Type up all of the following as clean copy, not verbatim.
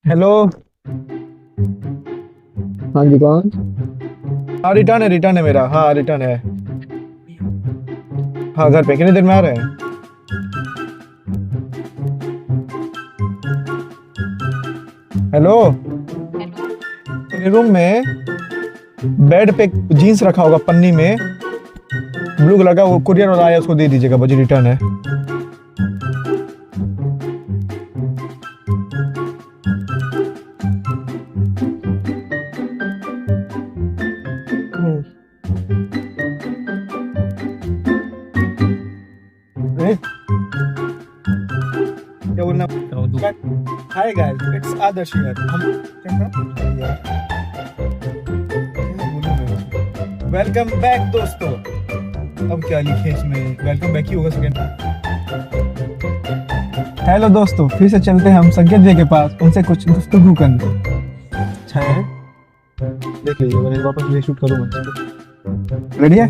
Hello. हाँ जी, कौन? हाँ, रिटर्न है मेरा। हाँ, रिटर्न है। हाँ, घर पे कितनी देर में आ रहे हैं? हेलो। मेरे रूम में बेड पे जीन्स रखा होगा पन्नी में, ब्लू कलर का। वो कुरियर वाला आया, उसको दे दीजिएगा, मुझे रिटर्न है। हम्म, ए, क्या बोलना? Hi guys, it's Adarsh here. Welcome back दोस्तों। अब क्या लिखे इसमें? वेलकम बैक ही होगा सेकंड। हेलो दोस्तों, फिर से चलते हैं हम संकेत जी के पास, उनसे कुछ गुफ्तगू करने। अच्छा है, देख लीजिए, मैंने वापस रीशूट करूंगा इसको। रेडी है?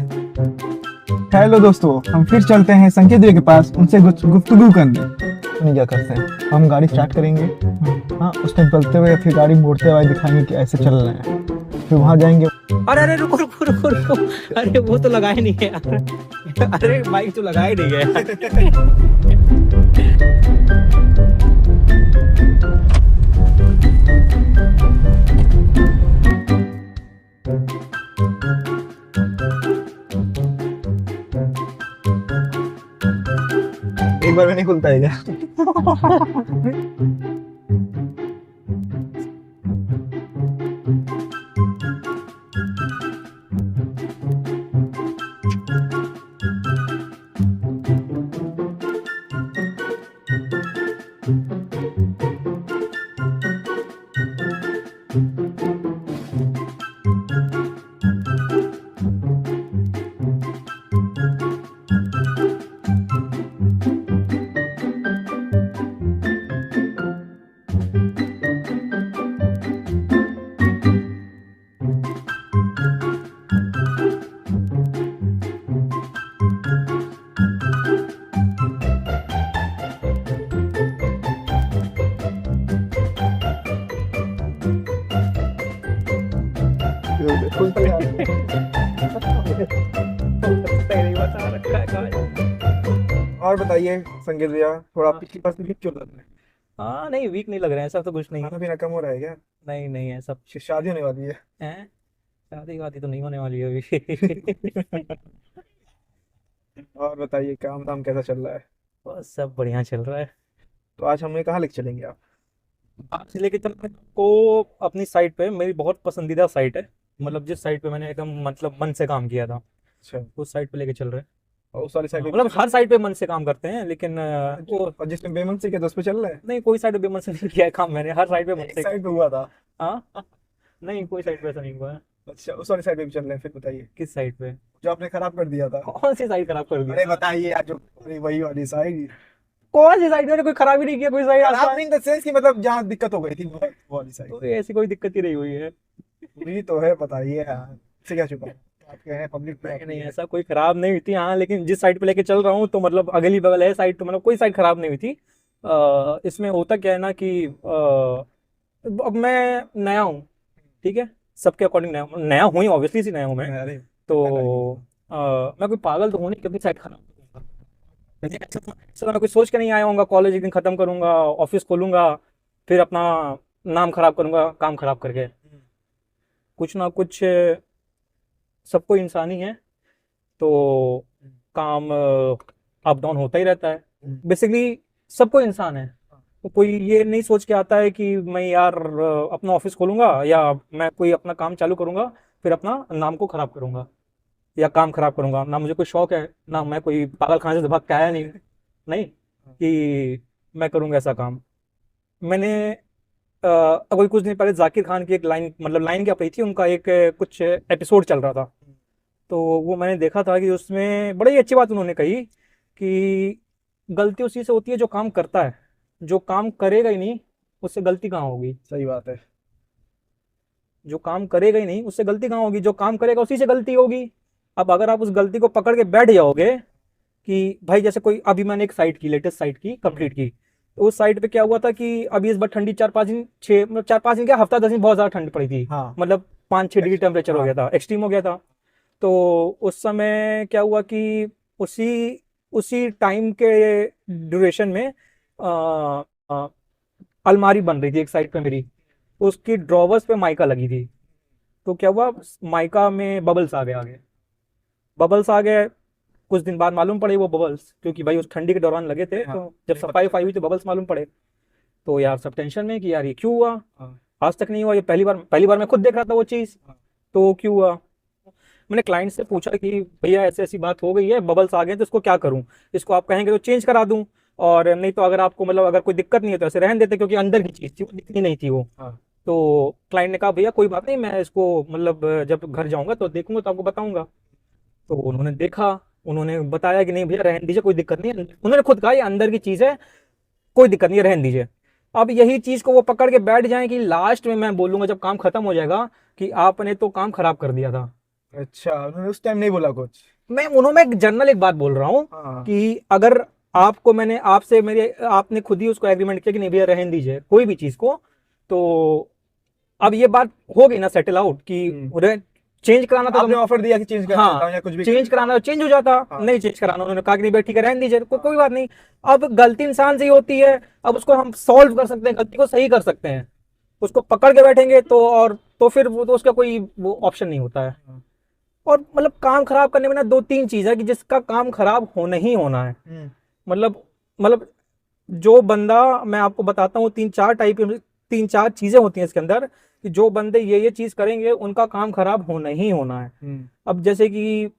हेलो दोस्तों, हम फिर चलते हैं संकेत जी के पास, उनसे कुछ गुफ्तगू करने। नहीं, क्या करते हैं, हम गाड़ी स्टार्ट करेंगे। हाँ, उस टाइम चलते हुए फिर गाड़ी मोड़ते हुए दिखाएंगे कि ऐसे चल रहे हैं। फिर वहां जाएंगे। अरे अरे रुको रुको रुको रुको। अरे वो तो लगाए नहीं है यार। अरे बाइक तो लगाए नहीं है। एक बार में नहीं खुलता है क्या? खुलता है यार। पहले ही बता रखा है गाइस। और बताइए संकेत भैया, थोड़ा पिछली बार से वीक क्यों लग रहे हैं? हाँ नहीं, वीक नहीं लग रहे हैं, ऐसा तो कुछ नहीं। खाना पीना कम हो रहा है क्या? नहीं नहीं है सब। शादी होने वाली है। हैं? शादी वादी तो नहीं होने वाली है अभी। और बताइए, काम धाम कैसा चल रहा है? बस सब बढ़िया चल रहा है। तो आज हमें कहाँ लेके चलेंगे आप? आज लेके चल रहे हैं को अपनी साइट पे, मेरी बहुत पसंदीदा साइट है। मतलब जिस साइट पे मैंने एकदम मतलब मन से काम किया था, अच्छा। उस साइट पे लेके चल रहे हैं। और उस वाली साइड पे मतलब हर साइट पे मन से काम करते हैं, लेकिन वो और जिसमें बेमन से किया था उस पे चल रहा है? नहीं, कोई साइड पे बेमन से नहीं किया है काम मैंने, हर साइड पे मन एक से। साइड पे हुआ था। हाँ। नहीं, कोई साइड पे ऐसा नहीं हुआ है। अच्छा, उस वाली साइड पे भी चल रहे हैं, फिर बताइए। किस साइड पे? जो आपने खराब कर दिया था। कौन सी साइड खराब कर अरे दिया? बताइए यार, जो वही वाली साइड। कौन सी साइड? मैंने कोई खराबी नहीं किया, कोई साइड खराब आसान। नहीं इन द सेंस कि मतलब जहाँ दिक्कत हो गई थी वो वाली साइड। कोई ऐसी कोई दिक्कत ही नहीं हुई है। हुई तो है, बताइए यार। से क्या छुपा? आप कह रहे हैं पब्लिक पे नहीं नहीं, ऐसा कोई खराब नहीं हुई थी। हाँ, लेकिन जिस साइड पे लेके चल रहा हूँ तो मतलब अगली बगल है साइड, तो मतलब कोई साइड खराब नहीं हुई थी। इसमें होता क्या है ना कि अब मैं नया हूँ, ठीक है। सबके अकॉर्डिंग नया नया हूँ ही, ऑब्वियसली सी नया हूँ मैं। अरे तो मैं कोई पागल तो हूँ नहीं कि अपनी साइड खराब करूंगा। लेकिन ऐसा मैं कुछ सोच के नहीं आया हूँ, कॉलेज एक दिन खत्म करूंगा, ऑफिस खोलूंगा, फिर अपना नाम खराब करूंगा काम खराब करके। कुछ ना कुछ सबको इंसान ही है, तो काम अप डाउन होता ही रहता है। बेसिकली सबको इंसान है। तो कोई ये नहीं सोच के आता है कि मैं यार अपना ऑफिस खोलूंगा या मैं कोई अपना काम चालू करूंगा, फिर अपना नाम को खराब करूंगा या काम खराब करूंगा। ना मुझे कोई शौक है, ना मैं कोई पागल खाने से भाग के आया नहीं, नहीं कि मैं करूंगा ऐसा काम। मैंने अभी कुछ दिन पहले जाकिर खान की एक लाइन, मतलब लाइन क्या पड़ी थी उनका, एक कुछ एपिसोड चल रहा था। तो वो मैंने देखा था कि उसमें बड़ी अच्छी बात उन्होंने कही कि गलती उसी से होती है जो काम करता है, जो काम करेगा ही नहीं उससे गलती कहाँ होगी। सही बात है। जो काम करेगा ही नहीं उससे गलती कहाँ होगी, जो काम करेगा उसी से गलती होगी। अब अगर आप उस गलती को पकड़ के बैठ जाओगे कि भाई, जैसे कोई अभी मैंने एक साइट की, लेटेस्ट साइट की कंप्लीट की, तो उस साइड पे क्या हुआ था कि अभी इस बार ठंडी 4-5 दिन 6 मतलब 4-5 दिन क्या हफ्ता 10 दिन बहुत ज्यादा ठंड पड़ी थी। हाँ। मतलब 5-6 डिग्री टेम्परेचर हो हाँ। गया था, एक्सट्रीम हो गया था। तो उस समय क्या हुआ कि उसी उसी टाइम के ड्यूरेशन में आ, आ, अलमारी बन रही थी एक साइड पे मेरी, उसकी ड्रॉवर्स पे माइका लगी थी। तो क्या हुआ, माइका में बबल्स आ गए आगे, बबल्स आ गए। कुछ दिन बाद मालूम पड़े वो बबल्स, क्योंकि भाई उस ठंडी के दौरान लगे थे, हाँ। तो जब सफाई वफाई हुई तो बबल्स मालूम पड़े। तो यार सब टेंशन में कि यार ये क्यों हुआ, हाँ। आज तक नहीं हुआ, ये पहली बार मैं खुद देख रहा था वो चीज़। हाँ। तो क्यों हुआ, मैंने क्लाइंट से पूछा कि भैया ऐसी ऐसी बात हो गई है, बबल्स आ गए हैं, तो इसको क्या करूं। इसको आप कहेंगे तो चेंज करा दूं, और नहीं तो अगर आपको मतलब अगर कोई दिक्कत नहीं है तो ऐसे रहने देते, क्योंकि अंदर की चीज़ थी, वो दिखनी नहीं थी वो। हाँ। तो क्लाइंट ने कहा भैया कोई बात नहीं, मैं इसको मतलब जब घर जाऊंगा तो देखूंगा तो आपको बताऊंगा। तो उन्होंने देखा, उन्होंने बताया कि नहीं भैया रहने दीजिए, कोई दिक्कत नहीं है। उन्होंने खुद कहा ये अंदर की चीज़ है, कोई दिक्कत नहीं है, रहने दीजिए। अब यही चीज़ को वो पकड़ के बैठ जाए कि लास्ट में मैं बोलूंगा जब काम खत्म हो जाएगा कि आपने तो काम खराब कर दिया था। अच्छा, उन्होंने उस टाइम नहीं बोला कुछ? मैं एक जनरल एक बात बोल रहा हूँ हाँ। कि अगर आपको मैंने आपसे मेरे आपने खुद ही उसको एग्रीमेंट किया कि नहीं भैया रहने दीजिए कोई भी चीज़ को, तो अब ये बात हो गई ना सेटल आउट कि चेंज कराना था आपने तो ऑफर दिया कि चेंज करना चाहता हूँ या हाँ कुछ भी चेंज कराना तो चेंज हो जाता। हाँ। नहीं चेंज कराना, उन्होंने कहा कि नहीं भैया ठीक है रहने दीजिए, कोई बात नहीं। अब गलती इंसान से ही होती है, अब उसको हम सॉल्व कर सकते हैं, गलती को सही कर सकते हैं। उसको पकड़ के बैठेंगे तो और तो फिर वो तो उसका कोई वो ऑप्शन नहीं होता है। हाँ। और मतलब काम खराब करने में ना 2-3 चीज है कि जिसका काम खराब होना ही होना है। मतलब मतलब जो बंदा, मैं आपको बताता हूँ 3-4 चीजें होती हैं इसके अंदर कि जो बंदे ये चीज करेंगे उनका काम खराब होना ही होना है। अब जैसे कि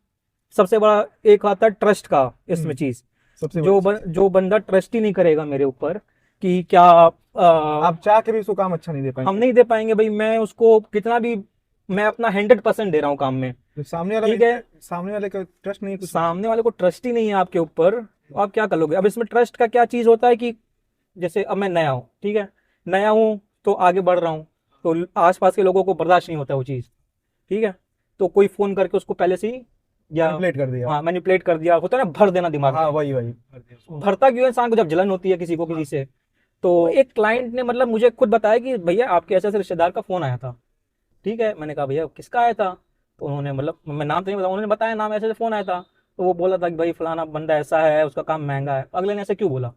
सबसे बड़ा एक आता है ट्रस्ट का इसमें चीज। सबसे बड़ी चीज। जो बंदा ट्रस्ट ही नहीं करेगा मेरे ऊपर कि क्या आप चाह के भी उसको काम अच्छा नहीं दे पाएंगे। हम नहीं दे पाएंगे भाई, मैं उसको कितना भी मैं अपना 100% दे रहा हूँ काम में। तो सामने वाला ठीक है, सामने वाले का ट्रस्ट नहीं है कुछ। सामने वाले को ट्रस्ट ही नहीं है आपके ऊपर, तो आप क्या करोगे। अब इसमें ट्रस्ट का क्या चीज होता है कि जैसे अब मैं नया हूँ, ठीक है, नया हूँ तो आगे बढ़ रहा हूँ, तो आसपास के लोगों को बर्दाश्त नहीं होता वो चीज़। ठीक है, तो कोई फोन करके उसको पहले से ही या मैनिपुलेट कर दिया। हाँ मैनिपुलेट कर दिया, होता है ना भर देना दिमाग हाँ, में। वही वही। भरता क्यों है इंसान को, जब जलन होती है किसी को किसी से। तो एक क्लाइंट ने मतलब मुझे खुद बताया कि भैया आपके ऐसे ऐसे रिश्तेदार का फोन आया था। ठीक है, मैंने कहा भैया किसका आया था, तो उन्होंने मतलब मैं नाम तो नहीं बताया, उन्होंने बताया नाम, ऐसे ऐसे फोन आया था। तो वो बोला था कि भाई फलाना बंदा ऐसा है, उसका काम महंगा है। अगले ने ऐसे क्यों बोला,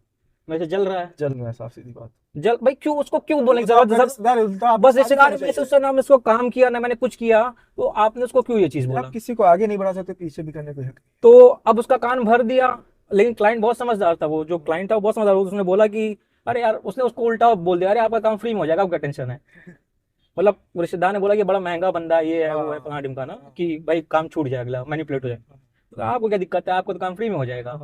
मेरे से जल रहा है। जल रहा है, साफ सीधी बात। जल भाई क्यों, उसको क्यों बोलेंगे, तो आपका जरूरत रिश्तेदार है, तो आप बस आगे रिश्तेदार बढ़ना में से चाहिए। उससे ना मैं उसको काम किया ना मैंने कुछ किया, तो आपने उसको क्यों ये चीज आप बोला। किसी को आगे नहीं बढ़ा सकते, पीछे भी करने को है। तो अब उसका कान भर दिया। लेकिन क्लाइंट बहुत समझदार था, वो जो क्लाइंट था वो बहुत समझदार, उसने बोला कि अरे यार, उसने उसको उल्टा बोल दिया, अरे आपका काम फ्री में हो जाएगा, आपका टेंशन है। मतलब वो रिश्तेदार ने बोला कि बड़ा महंगा बंदा है, ये है वो है हाँ। फलाना ढिमकाना, कि भाई काम छूट जाएगा, अगला मैनिपुलेट हो जाएगा। तो आपको क्या दिक्कत है, आपको तो काम फ्री में हो जाएगा।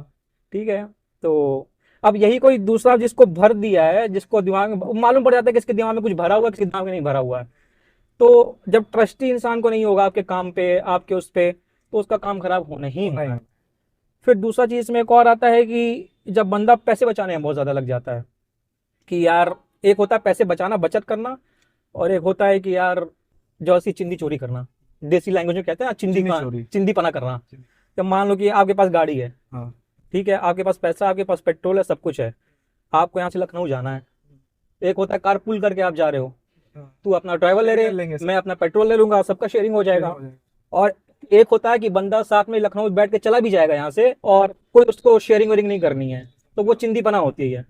ठीक है, तो अब यही कोई दूसरा जिसको भर दिया है, जिसको दिमाग में मालूम पड़ जाता है कि इसके दिमाग में कुछ भरा हुआ है, किसके दिमाग में नहीं भरा हुआ है। तो जब ट्रस्टी इंसान को नहीं होगा आपके काम पे, आपके उस पे, तो उसका काम खराब होना ही होना है। फिर दूसरा चीज में एक और आता है कि जब बंदा पैसे बचाने में बहुत ज्यादा लग जाता है कि यार, एक होता है पैसे बचाना, बचत करना, और एक होता है कि यार जो सी चिंदी चोरी करना, देसी लैंग्वेज में कहते हैं ना, चिंदी चोरी। चिंदी पना करना। जब मान लो कि आपके पास गाड़ी है, हाँ। ठीक है, आपके पास पैसा, आपके पास पेट्रोल है, सब कुछ है, आपको यहाँ से लखनऊ जाना है। एक होता है कार पूल करके आप जा रहे हो, तू अपना ड्राइवर ले कर लेंगे रहे, सब। मैं अपना पेट्रोल ले लूंगा, सबका शेयरिंग हो जाएगा। हो जाएगा। और एक होता है कि बंदा साथ में लखनऊ बैठ के चला भी जाएगा यहाँ से, और कोई उसको शेयरिंग वेयरिंग नहीं करनी है, तो वो चिंदीपना होती है।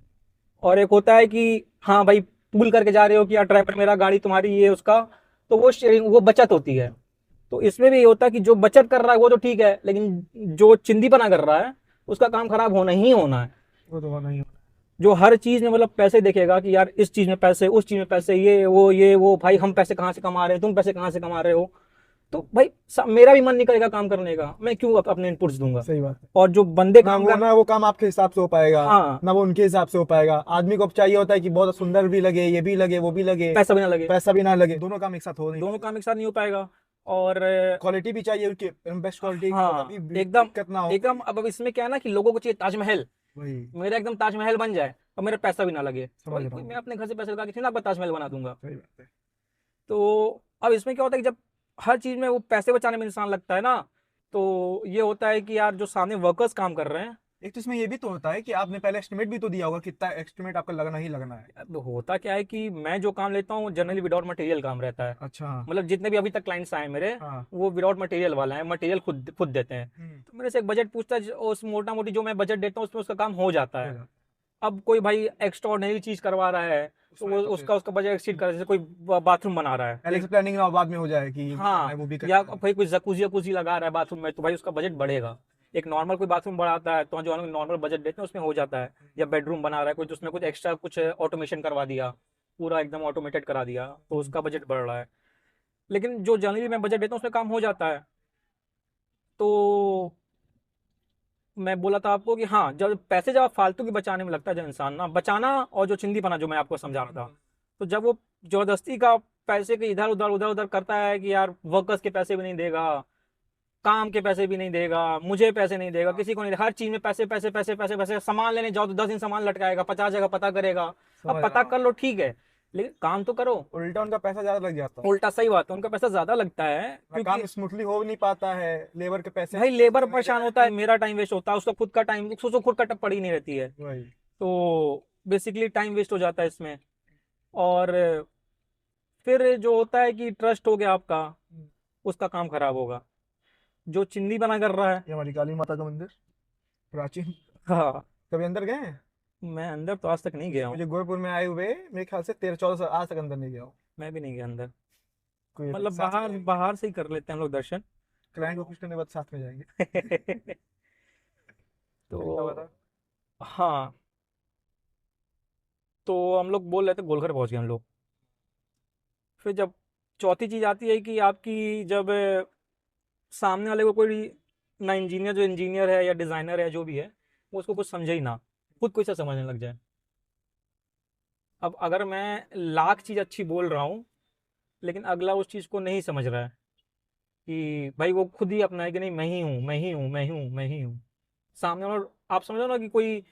और एक होता है कि हाँ भाई पूल करके जा रहे हो कि यार ड्राइवर मेरा, गाड़ी तुम्हारी, ये उसका, तो वो शेयरिंग, वो बचत होती है। तो इसमें भी ये होता है कि जो बचत कर रहा है वो तो ठीक है, लेकिन जो चिंदीपना कर रहा है उसका काम खराब होना ही होना है। वो तो होना ही होना जो हर चीज में मतलब पैसे देखेगा कि यार इस चीज में पैसे, उस चीज में पैसे, ये वो भाई हम पैसे कहाँ से कमा रहे हैं, तुम पैसे कहाँ से कमा रहे हो। तो भाई मेरा भी मन नहीं करेगा काम करने का, मैं क्यों अपने इनपुट्स दूंगा। है। सही बात है। और जो बंदे ना काम वो कर, ना वो काम आपके हिसाब से हो पाएगा। हाँ, ना वो उनके हिसाब से हो पाएगा। आदमी को अब चाहिए होता है कि बहुत सुंदर भी लगे, ये भी लगे, वो भी लगे, पैसा भी ना लगे, पैसा भी ना लगे, दोनों काम एक साथ हो नहीं। दोनों काम एक साथ नहीं हो पाएगा। और क्वालिटी भी चाहिए उनकी, बेस्ट क्वालिटी, हाँ भी एकदम दिक्कत ना हो। एकदम। अब इसमें क्या है ना कि लोगों को चाहिए ताजमहल, वही। मेरा एकदम ताजमहल बन जाए और मेरा पैसा भी ना लगे, समझ तो रहा हूँ। मैं अपने घर से पैसे लगा के ना ताजमहल बना दूंगा। सही बात है। तो अब इसमें क्या होता है कि जब हर चीज में वो पैसे बचाने में इंसान लगता है ना, तो ये होता है कि यार जो सामने वर्कर्स काम कर रहे हैं एक तो इसमें ये भी तो होता है कि आपने पहले एस्टिमेट भी तो दिया होगा, कितना एस्टिमेट आपका लगना ही लगना है। अब होता क्या है कि मैं जो काम लेता हूँ जनरली विदाउट मटेरियल काम रहता है। अच्छा। हाँ। मतलब जितने भी अभी तक क्लाइंट्स आए मेरे, हाँ। वो विदाउट मटेरियल वाला है, मटेरियल खुद खुद देते हैं। तो मेरे से एक बजट पूछता है, उस मोटा मोटी जो मैं बजट देता हूँ उसमें उसका काम हो जाता हो है। जाता अब कोई भाई एक्स्ट्रा ऑर्डिनरी चीज करवा रहा है, तो उसमें वो तो फिर उसका उसका बजट एक्सीड कर, जैसे कोई बाथरूम बना रहा है, पहले से प्लानिंग ना बाद में हो जाए कि ये भी करना है हाँ, वो भी या करना है। भाई कोई जकूजी वकूजी लगा रहा है बाथरूम में, तो भाई उसका बजट बढ़ेगा। एक नॉर्मल कोई बाथरूम बढ़ाता है तो जो हम नॉर्मल बजट देते हैं उसमें हो जाता है। या बेडरूम बना रहा है कोई, तो उसमें कुछ एक्स्ट्रा कुछ ऑटोमेशन करवा दिया, पूरा एकदम ऑटोमेटेड करा दिया, तो उसका बजट बढ़ रहा है। लेकिन जो जनरली मैं बजट देता हूँ उसमें काम हो जाता है। तो मैं बोला था आपको कि हाँ, जब पैसे जब आप फालतू की बचाने में लगता है, जो इंसान ना बचाना, और जो चिंदी बना जो मैं आपको समझा रहा था, तो जब वो जबरदस्ती का पैसे के इधर उधर उधर उधर करता है कि यार वर्कर्स के पैसे भी नहीं देगा, काम के पैसे भी नहीं देगा, मुझे पैसे नहीं देगा, किसी को नहीं देगा, हर चीज में पैसे पैसे पैसे पैसे पैसे, सामान लेने जाओ तो 10 दिन सामान लटकाएगा, 50 जगह पता करेगा। अब समझ रहा पता हूँ। कर लो ठीक है, लेकिन काम तो करो। उल्टा उनका पैसा ज्यादा लग जाता है। उल्टा सही बात है, उनका पैसा ज्यादा लगता है ना क्योंकि काम स्मूथली हो नहीं पाता है, लेबर के पैसे भाई लेबर नहीं परेशान जाए। होता है, मेरा टाइम वेस्ट होता है, उसका खुद का टाइम, उसको खुद का टप पड़ी नहीं रहती है। वही। तो बेसिकली टाइम वेस्ट हो जाता है इसमें। और फिर जो होता है कि ट्रस्ट हो गया आपका, उसका काम खराब होगा। जो चिंदी बना कर रहा है, ये हमारी काली माता का मंदिर, प्राचीन। हाँ, कभी अंदर गए हैं? मैं अंदर तो आज तक नहीं गया हूँ। मुझे गोरखपुर में आए हुए मेरे ख्याल से 13-14 साल आज तक अंदर नहीं गया हूँ। मैं भी नहीं गया अंदर। कोई मतलब साथ में बाहर जाएंगे, बाहर से ही कर लेते हैं हम लोग दर्शन। क्लाइंट को खुश करने के बाद साथ में जाएंगे। फिर क्या हुआ तो था? हाँ, तो हम लोग बोल रहे थे गोलघर पहुंच गए हम लोग। फिर जब चौथी चीज आती है कि आपकी जब सामने वाले को कोई ना, इंजीनियर जो इंजीनियर है या डिजाइनर है जो भी है, वो उसको कुछ समझे ही ना, खुद कोई सा समझने लग जाए। अब अगर मैं लाख चीज अच्छी बोल रहा हूँ, लेकिन अगला उस चीज को नहीं समझ रहा है, कि भाई वो खुद ही अपना है कि नहीं, मैं ही हूँ, मैं ही हूँ, मैं ही हूँ, मैं ही हूँ। सामने वाला, आप समझो ना कि कोई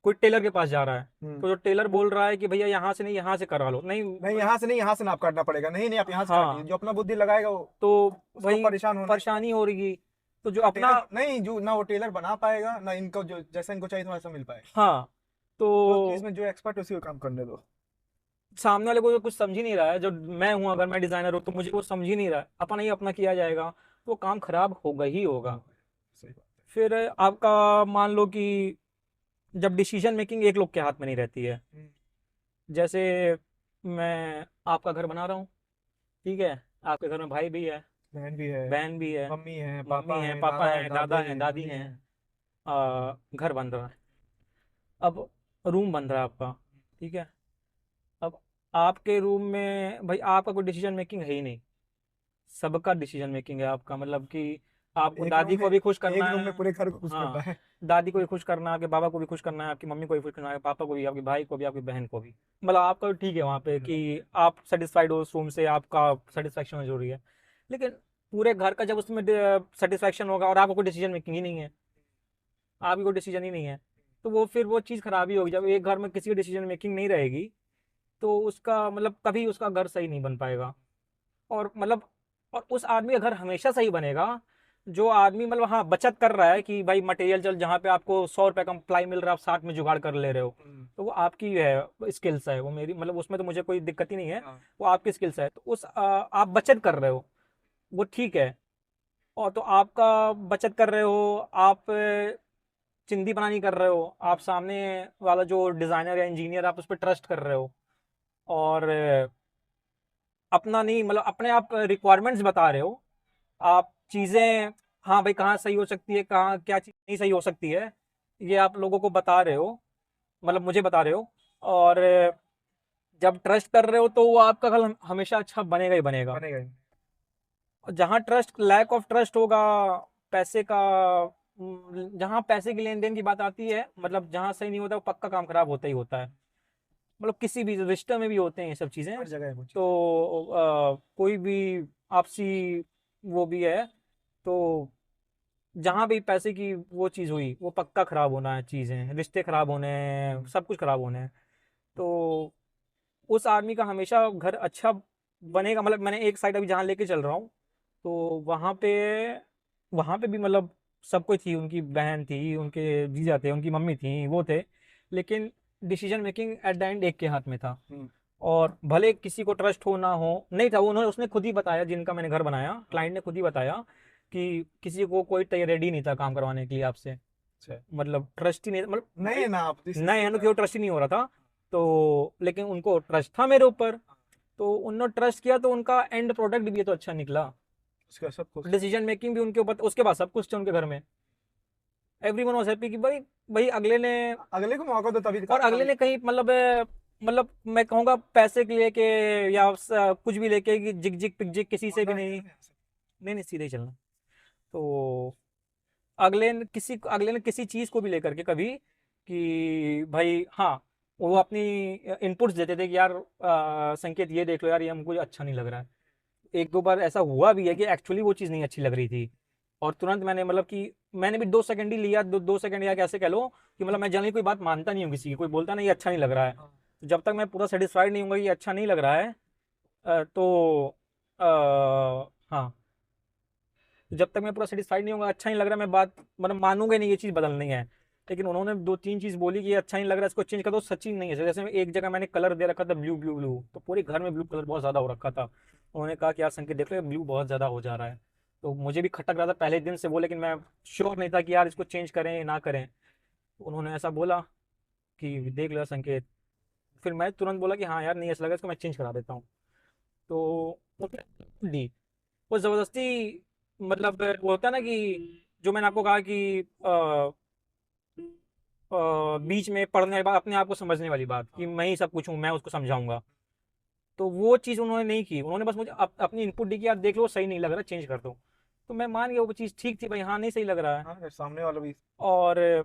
कोई टेलर के पास जा रहा है, तो जो टेलर बोल रहा है कि भैया यहाँ से नहीं यहाँ से करवा लो, नहीं नहीं यहाँ से नहीं, यहाँ से नाप काटना पड़ेगा, नहीं नहीं आप यहाँ से काटिए, हाँ, जो अपना बुद्धि लगाएगा वो तो उसको भाई परेशान होना है। परेशानी हो रही। तो जो ना अपना, टेलर नहीं, जो ना वो टेलर बना पाएगा ना इनको जो जैसा इनको चाहिए वैसा मिल पाएगा। हाँ, जो चीज तो में जो एक्सपर्ट उसी को काम करने दो। सामने वाले को जो कुछ समझ ही नहीं रहा है, जो मैं हूँ, अगर मैं डिजाइनर हूँ तो मुझे वो समझ ही नहीं रहा है, अपना ही अपना किया जाएगा, तो काम खराब होगा ही होगा। सही बात फिर आपका मान लो कि जब डिसीजन मेकिंग एक लोग के हाथ में नहीं रहती है, है। जैसे मैं आपका घर बना रहा हूँ, ठीक है, आपके घर में भाई भी है, बहन भी है, बहन भी है, मम्मी है, मम्मी पापा है, है, पापा दादा है, है, दादा दादी है, है, दादी दादी हैं। है। घर बन रहा है, अब रूम बन रहा है आपका, ठीक है। अब आपके रूम में भाई आपका कोई डिसीजन मेकिंग है ही नहीं, सबका डिसीजन मेकिंग है आपका, मतलब कि आपको एक रूम दादी में को भी खुश करना एक रूम है, में पूरे घर को खुश करना हाँ, है। दादी को भी खुश करना है, आपके बाबा को भी खुश करना है, आपकी मम्मी को भी खुश करना है, पापा को भी, आपके भाई को भी, आपकी बहन को भी, मतलब आपका तो ठीक है वहाँ पे कि आप सेटिस्फाइड हो उस रूम से, आपका सेटिस्फैक्शन है जरूरी है। लेकिन पूरे घर का जब उसमें सेटिस्फैक्शन होगा और आपको कोई डिसीजन मेकिंग ही नहीं है, आपकी कोई डिसीजन ही नहीं है, तो वो फिर वो चीज़ खराबी होगी। जब एक घर में किसी की डिसीजन मेकिंग नहीं रहेगी, तो उसका मतलब कभी उसका घर सही नहीं बन पाएगा। और मतलब, और उस आदमी का घर हमेशा सही बनेगा जो आदमी मतलब हाँ बचत कर रहा है, कि भाई मटेरियल चल, जहाँ पे आपको 100 रुपए का प्लाई मिल रहा है आप 60 में जुगाड़ कर ले रहे हो, तो वो आपकी है स्किल्स है, वो मेरी मतलब उसमें तो मुझे कोई दिक्कत ही नहीं है, हाँ। वो आपकी स्किल्स है, तो आप बचत कर रहे हो, वो ठीक है। और तो आपका बचत कर रहे हो आप, चिंदी बना नहीं कर रहे हो आप, सामने वाला जो डिज़ाइनर या इंजीनियर आप उस पर ट्रस्ट कर रहे हो, और अपना नहीं मतलब अपने आप रिक्वायरमेंट्स बता रहे हो आप, चीज़ें हाँ भाई कहाँ सही हो सकती है, कहाँ क्या चीज़ नहीं सही हो सकती है, ये आप लोगों को बता रहे हो, मतलब मुझे बता रहे हो। और जब ट्रस्ट कर रहे हो तो वो आपका कल हमेशा अच्छा बनेगा ही बनेगा। बनेगा ही। और जहाँ ट्रस्ट, लैक ऑफ ट्रस्ट होगा, पैसे का, जहाँ पैसे की लेन देन की बात आती है, मतलब जहाँ सही नहीं होता वो पक्का काम खराब होता ही होता है, मतलब किसी भी रिश्ते में भी होते हैं ये सब चीज़ें। हर जगह है वो चीज़। तो कोई भी आपसी वो भी है, तो जहाँ भी पैसे की वो चीज़ हुई वो पक्का खराब होना है, चीज़ें, रिश्ते खराब होने हैं, सब कुछ खराब होने हैं। तो उस आदमी का हमेशा घर अच्छा बनेगा, मतलब मैंने एक साइड अभी जहाँ लेके चल रहा हूँ, तो वहाँ पे भी मतलब सब कोई थी, उनकी बहन थी, उनके जीजा थे, उनकी मम्मी थी, वो थे, लेकिन decision making at the end एक के हाथ में था। और भले किसी को ट्रस्ट हो ना हो, नहीं था, उन्होंने उसने खुद ही बताया, जिनका मैंने घर बनाया, क्लाइंट ने खुद ही बताया कि किसी को कोई रेडी नहीं था काम करवाने के लिए आपसे, अच्छा मतलब ट्रस्ट ही नहीं, मतलब नहीं है ना आप नए हैं तो ट्रस्ट ही नहीं हो रहा था। तो लेकिन उनको ट्रस्ट था मेरे ऊपर, तो उन्होंने ट्रस्ट किया, तो उनका एंड प्रोडक्ट भी तो अच्छा निकला, उसका सब कुछ डिसीजन मेकिंग भी उनके ऊपर, उसके बाद सब कुछ थे उनके घर में, एवरीवन वाज हैप्पी कि भाई भाई अगले ने, अगले को मौका दो तभी और अगले ने कहीं मतलब मैं कहूँगा पैसे के लेके या कुछ भी लेके कि जिग जिग पिक जिग किसी से भी नहीं, नहीं नहीं सीधे ही चलना। तो अगले ने किसी चीज़ को भी लेकर के कभी कि भाई हाँ, वो अपनी इनपुट्स देते थे कि यार संकेत ये देख लो यार, ये हमको अच्छा नहीं लग रहा है। एक दो बार ऐसा हुआ भी है कि एक्चुअली वो चीज़ नहीं अच्छी लग रही थी, और तुरंत मैंने मतलब कि मैंने भी 2 सेकंड ही लिया, 2 सेकंड या कैसे कह लो कि मतलब मैं जनरली कोई बात मानता नहीं हूँ किसी की, कोई बोलता ना ये अच्छा नहीं लग रहा है, तो जब तक मैं पूरा सेटिस्फाइड नहीं हूँ ये अच्छा नहीं लग रहा है, तो हाँ, जब तक मैं पूरा सेटिस्फाइड नहीं होगा, अच्छा नहीं लग रहा, मैं बात मतलब मानूंगा ही नहीं ये चीज़ बदलनी है। लेकिन उन्होंने 2-3 चीज़ बोली कि ये अच्छा नहीं लग रहा है, इसको चेंज कर दो, सच्ची नहीं है। जैसे एक जगह मैंने कलर दे रखा था ब्लू ब्लू ब्लू, तो पूरे घर में ब्लू कलर बहुत ज़्यादा हो रखा था। उन्होंने कहा कि यार संकेत देख लो ये ब्लू बहुत ज़्यादा हो जा रहा है, तो मुझे भी खटक रहा था पहले दिन से वो, लेकिन मैं श्योर नहीं था कि यार इसको चेंज करें ना करें। तो उन्होंने ऐसा बोला कि देख लो यार संकेत, फिर मैं तुरंत बोला कि हाँ यार नहीं ऐसा लगा, इसको मैं चेंज करा देता हूँ। तो दी वो ज़बरदस्ती, मतलब वो होता है ना कि जो मैंने आपको कहा कि बीच में पढ़ने वाली बात, अपने आप को समझने वाली बात कि मैं ही सब कुछ हूँ, मैं उसको समझाऊंगा, तो वो चीज़ उन्होंने नहीं की। उन्होंने बस मुझे अपनी इनपुट दी कि यार देख लो सही नहीं लग रहा, चेंज कर दो। तो मैं मान गया वो चीज़ ठीक थी भाई, हाँ नहीं सही लग रहा है। हाँ सामने वाला भी और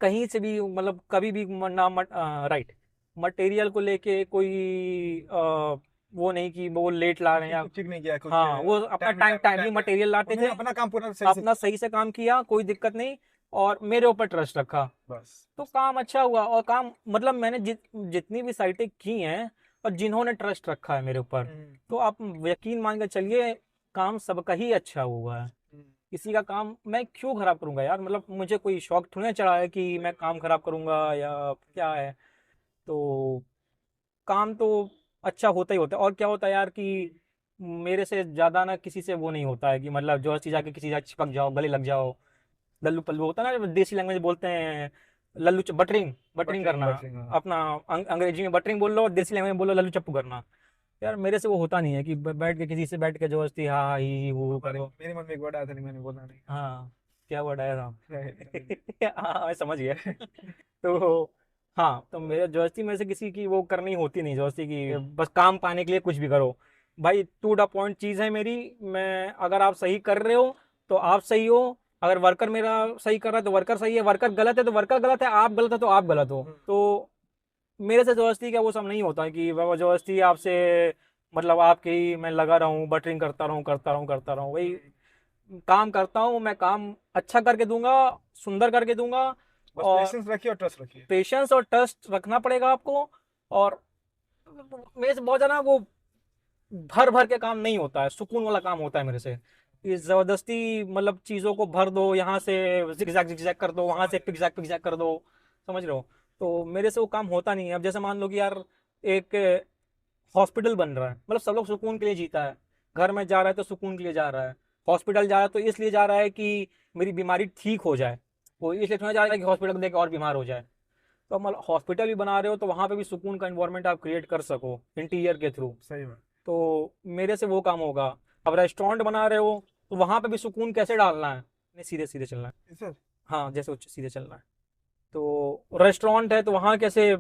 कहीं से भी मतलब कभी भी ना राइट, मटेरियल को लेके कोई वो नहीं कि वो लेट ला रहे हैं या, ठीक नहीं किया कुछ हाँ वो अपना टाइमली मटेरियल लाते थे, अपना काम पूरा सही से अपना सही से काम किया, कोई दिक्कत नहीं, और मेरे ऊपर ट्रस्ट रखा, बस तो काम अच्छा हुआ। और काम मतलब मैंने जितनी भी साइटें की हैं और जिन्होंने ट्रस्ट रखा है मेरे ऊपर, तो आप यकीन मान के चलिए काम सबका ही अच्छा हुआ है। किसी का काम मैं क्यों खराब करूंगा यार, मतलब मुझे कोई शौक थोड़ी ना चढ़ा है कि मैं काम खराब करूंगा या क्या है। तो काम तो अच्छा होता ही होता है। और क्या होता है यार कि मेरे से ज़्यादा ना किसी से वो नहीं होता है कि मतलब जो चीज़ आके किसी जाके चिपक जाओ, गले लग जाओ, लल्लू पल्लू होता है ना, देसी लैंग्वेज बोलते हैं, बटरिंग बटरिंग करना, बटरिंग हाँ अपना अंग्रेजी में बटरिंग बोल लो और देसी लैंग्वेज में बोलो लल्लू चप्पू करना। यार मेरे से वो होता नहीं है कि बैठ के किसी से बैठ के जबरदस्ती हाँ ही वो करो। मेरे मन में एक वर्ड आया था नहीं मैंने बोला नहीं हाँ, क्या वर्ड आया था? नहीं, हाँ मैं समझ गया। तो हाँ, तो मेरे जबरदस्ती में से किसी की वो करनी होती नहीं, जबरदस्ती की बस काम पाने के लिए कुछ भी करो। भाई टू द पॉइंट चीज़ है मेरी, मैं अगर आप सही कर रहे हो तो आप सही हो, अगर वर्कर मेरा सही कर रहा है तो वर्कर सही है, वर्कर गलत है तो वर्कर गलत है, आप गलत है तो आप गलत हो। तो मेरे से जबरदस्ती क्या वो सब नहीं होता है कि बाबा जबरदस्ती आपसे मतलब आपकी मैं लगा रहा हूँ, बटरिंग करता रहूँ करता रहूँ करता रहूँ, वही काम करता हूँ मैं, काम अच्छा करके दूंगा, सुंदर करके दूंगा। बस और पेशेंस रखिए और ट्रस्ट रखिए पेशेंस और ट्रस्ट रखना पड़ेगा आपको। और मेरे से बहुत ज़्यादा वो भर भर के काम नहीं होता है, सुकून वाला काम होता है मेरे से। ये ज़बरदस्ती मतलब चीज़ों को भर दो, यहाँ से जिगजैग जिगजैग कर दो, वहाँ से पिगजैग पिगजैग कर दो, समझ रहे हो? तो मेरे से वो काम होता नहीं है। अब जैसे मान लो कि यार एक हॉस्पिटल बन रहा है, मतलब सब लोग सुकून के लिए जीता है, घर में जा रहा है तो सुकून के लिए जा रहा है, हॉस्पिटल जा रहा है तो इसलिए जा रहा है कि मेरी बीमारी ठीक हो जाए, वो इसलिए थोड़ा जा रहा है कि हॉस्पिटल देख और बीमार हो जाए। तो मतलब हॉस्पिटल भी बना रहे हो तो वहाँ पे भी सुकून का इन्वायरमेंट आप क्रिएट कर सको इंटीरियर के थ्रू। सही बात तो मेरे से वो काम होगा। अब रेस्टोरेंट बना रहे हो तो वहाँ पे भी सुकून कैसे डालना है, नहीं सीधे सीधे चलना है। सर हाँ जैसे सीधे चलना है। तो रेस्टोरेंट है तो वहाँ कैसे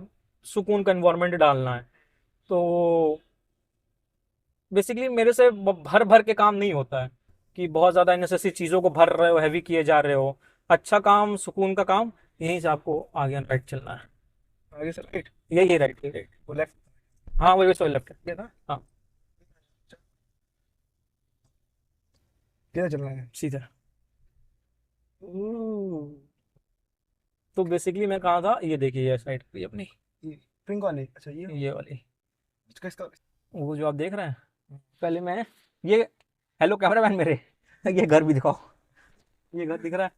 सुकून का इन्वायरमेंट डालना है। तो बेसिकली मेरे से भर भर के काम नहीं होता है कि बहुत ज़्यादा नेसेसरी चीज़ों को भर रहे हो, हैवी किए जा रहे हो। अच्छा काम, सुकून का काम, यहीं से आपको आगे राइट चलना है। आगे सर राइट यही राइट, यही राइट। वो लेफ्ट हाँ वही सो लेफ्ट है। किया था हाँ किधर चलना है सीधा। तो बेसिकली मैं कहा था, ये देखिए ये साइड पे अपनी, ये पिंक वाली अच्छा ये वाली, इसका वो जो आप देख रहे हैं, पहले मैं ये, हेलो कैमरामैन मेरे, ये घर भी दिखाओ। ये घर दिख रहा है,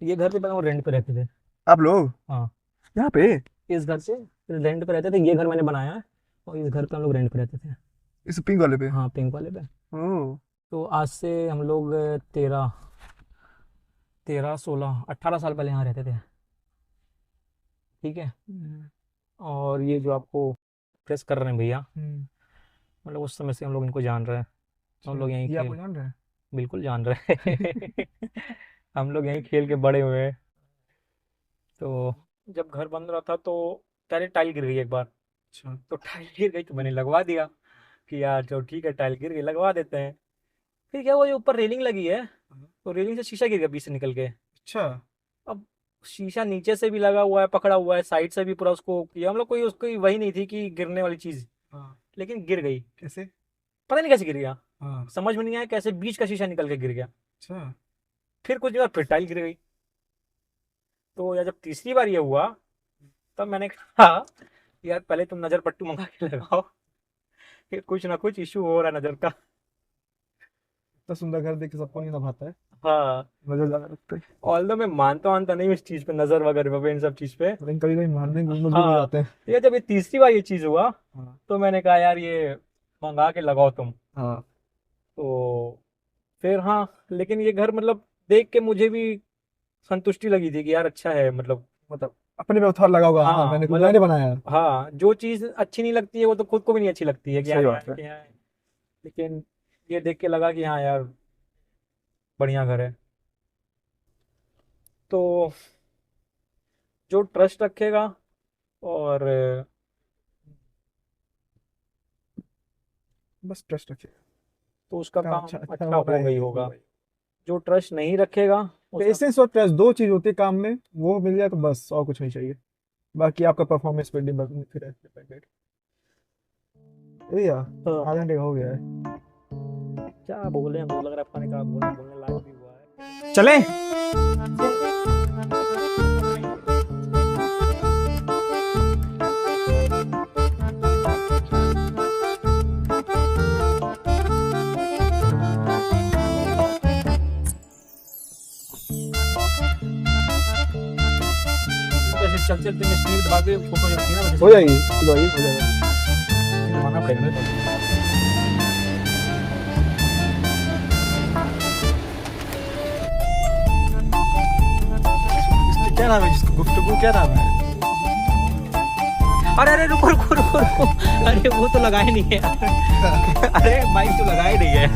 ये घर पे पहले वो रेंट पे रहते थे। आप लोग हाँ, यहाँ पे इस घर से रेंट पे रहते थे, ये घर मैंने बनाया है और इस घर पे हम लोग रेंट पे रहते थे। इस पिंक वाले पे? हाँ, पिंक वाले पे। ओह, तो आज से हम लोग 13 16 18 साल पहले यहाँ रहते थे। ठीक है। और ये जो आपको प्रेस कर रहे हैं भैया, मतलब उस समय से हम लोग इनको जान रहे हैं। हम लोग यहीं ये आपको खेल, जान रहे हैं? बिल्कुल जान रहे हैं। हम लोग यहीं खेल के बड़े हुए हैं। तो जब घर बन रहा था तो पहले टाइल गिर गई एक बार। अच्छा। तो टाइल गिर गई तो मैंने लगवा दिया कि यार चलो ठीक है, टाइल गिर गई लगवा देते हैं। फिर क्या हुआ, जो ऊपर रेलिंग लगी है तो रेलिंग से शीशा गिर गया बीच से निकल के। अच्छा। अब शीशा नीचे से भी लगा हुआ है, पकड़ा हुआ है, साइड से भी पूरा उसको किया हम लोग, कोई उसकी वही नहीं थी कि गिरने वाली चीज, हाँ, लेकिन गिर गई। कैसे? पता नहीं कैसे गिर गया, हाँ। समझ में नहीं आया कैसे बीच का शीशा निकल के गिर गया। अच्छा। फिर कुछ देर फिर टाइल गिर गई। तो यार जब तीसरी बार ये हुआ तब मैंने कहा यार पहले तुम नजर पट्टू मंगा के लगाओ, फिर कुछ ना कुछ इशू हो रहा है नजर का। इतना सुंदर घर देख के सबको नहीं ना भाता है, हाँ, नजर ज्यादा रखते हैं। ऑल्दो मैं मानता नहीं हूँ इस चीज पे, नजर वगैरह पे, इन सब चीज पे। लेकिन कभी कभी मारने घूमने भी हाँ, जाते हैं। ये जब ये तीसरी बार ये चीज हुआ हाँ। तो मैंने कहा यार ये मंगा के लगाओ तुम। हाँ। तो फिर हाँ, लेकिन ये घर मतलब देख के मुझे भी संतुष्टि लगी थी कि यार अच्छा है, मतलब अपने पे उधार लगा होगा। हाँ, हाँ मैंने मतलब, बनाया है। हाँ जो चीज अच्छी नहीं लगती है वो तो खुद को भी नहीं अच्छी लगती है कि सही यार बात है। क्या है। लेकिन ये देख के लगा कि हाँ यार बढ़िया घर है। तो जो ट्रस्ट रखेगा और बस ट्रस्ट रखिए, तो उसका काम काम अच्छा अच्छा अच्छा होगा होगा ही ही होगा। जो ट्रस्ट नहीं रखेगा उसका, पेशेंस और ट्रस्ट दो चीज होती है काम में, वो मिल जाए तो बस और कुछ नहीं चाहिए। बाकी आपका परफॉर्मेंस पे फिर डिपेंडेड। भैया हाँ, आधा घंटे का हो गया है। क्या बोले, हमको लग रहा है पानी का बोलने लायक भी हुआ है। चलें? जैसे चल चलते में स्पीड दबा के फोटो जब थी ना वैसे हो जाएगी, हो जाएगा। दबाना पड़ेगा मेरे क्या नाम है जिसको गुफ्तगू, क्या नाम है? को। अरे अरे रुको रुको रुको रुको, अरे वो तो लगाए नहीं है। अरे माइक तो लगाए नहीं है।